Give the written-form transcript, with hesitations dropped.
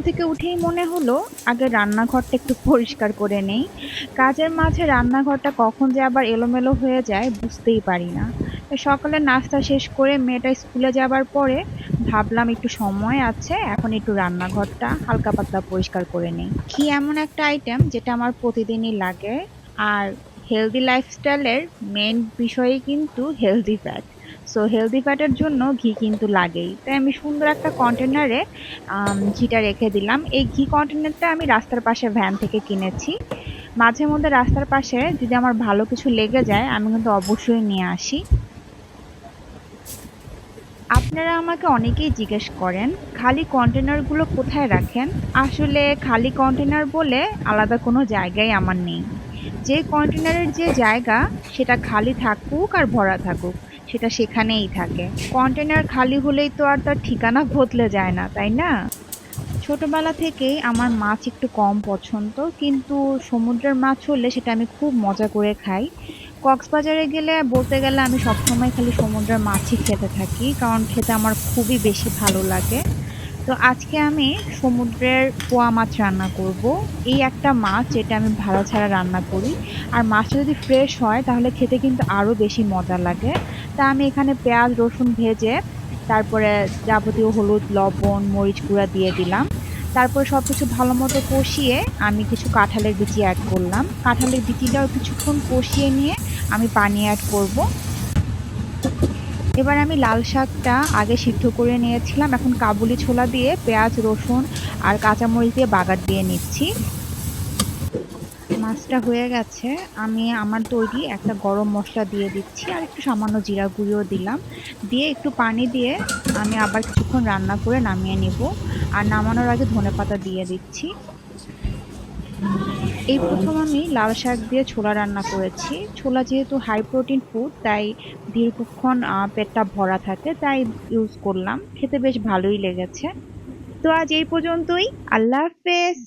থেকে উঠেই মনে হলো আগে রান্নাঘরটা একটু পরিষ্কার করে নেই। কাজের মাঝে রান্নাঘরটা কখন যে আবার এলোমেলো হয়ে যায় বুঝতেই পারি না। সকালে নাস্তা শেষ করে মেয়েটা স্কুলে যাবার পরে ভাবলাম একটু সময় আছে, এখন একটু রান্নাঘরটা হালকা পাতলা পরিষ্কার করে নেই। ঘি এমন একটা আইটেম যেটা আমার প্রতিদিনই লাগে। আর হেলদি লাইফস্টাইলের মেইন বিষয়ই কিন্তু হেলদি ফ্যাট। সো হেলদি ফ্যাটের জন্য ঘি কিন্তু লাগেই, তাই আমি সুন্দর একটা কন্টেনারে ঘিটা রেখে দিলাম। এই ঘি কন্টেনারটা আমি রাস্তার পাশে ভ্যান থেকে কিনেছি। মাঝে মধ্যে রাস্তার পাশে যদি আমার ভালো কিছু লেগে যায় আমি কিন্তু অবশ্যই নিয়ে আসি। আপনারা আমাকে অনেকেই জিজ্ঞেস করেন খালি কন্টেনারগুলো কোথায় রাখেন। আসলে খালি কন্টেনার বলে আলাদা কোনো জায়গায় আমার নেই। যে কন্টেনারের যে জায়গা সেটা খালি থাকুক আর ভরা থাকুক, সেটা সেখানেই থাকে। কন্টেনার খালি হলেই তো আর তার ঠিকানা বদলে যায় না, তাই না? ছোটবেলা থেকেই আমার মাছ একটু কম পছন্দ, কিন্তু সমুদ্রের মাছ হলে সেটা আমি খুব মজা করে খাই। কক্সবাজারে গেলে বলতে গেলে আমি সবসময় খালি সমুদ্রের মাছই খেতে থাকি, কারণ খেতে আমার খুবই বেশি ভালো লাগে। তো আজকে আমি সমুদ্রের পোয়া মাছ রান্না করব। এই একটা মাছ যেটা আমি ভাড়া ছাড়া রান্না করি। আর মাছটা যদি ফ্রেশ হয় তাহলে খেতে কিন্তু আরো বেশি মজা লাগে। তা আমি এখানে পেঁয়াজ রসুন ভেজে তারপরে যাবতীয় হলুদ লবণ মরিচ গুঁড়া দিয়ে দিলাম। তারপর সবকিছু ভালো মতো কষিয়ে আমি কিছু কাঁঠালের বিচি অ্যাড করলাম। কাঁঠালের বিচিটাও কিছুক্ষণ কষিয়ে নিয়ে আমি পানি অ্যাড করব। এবার আমি লাল শাকটা আগে সিদ্ধ করে নিয়েছিলাম, এখন কাবুলি ছোলা দিয়ে পেঁয়াজ রসুন আর কাঁচামরিচ দিয়ে বাগার দিয়ে নিচ্ছি। মাছটা হয়ে গেছে। আমি আমার তৈরি একটা গরম মসলা দিয়ে দিচ্ছি আর একটু সামান্য জিরা গুঁড়িও দিলাম। দিয়ে একটু পানি দিয়ে আমি আবার কিছুক্ষণ রান্না করে নামিয়ে নিব। আর নামানোর আগে ধনেপাতা দিয়ে দিচ্ছি। এই প্রথম আমি লাল শাক দিয়ে ছোলা রান্না করেছি। ছোলা যেহেতু হাই প্রোটিন ফুড, তাই দীর্ঘক্ষণ পেটটা ভরা থাকে, তাই ইউজ করলাম। খেতে বেশ ভালোই লেগেছে। তো আজ এই পর্যন্তই। আল্লাহ হাফেজ।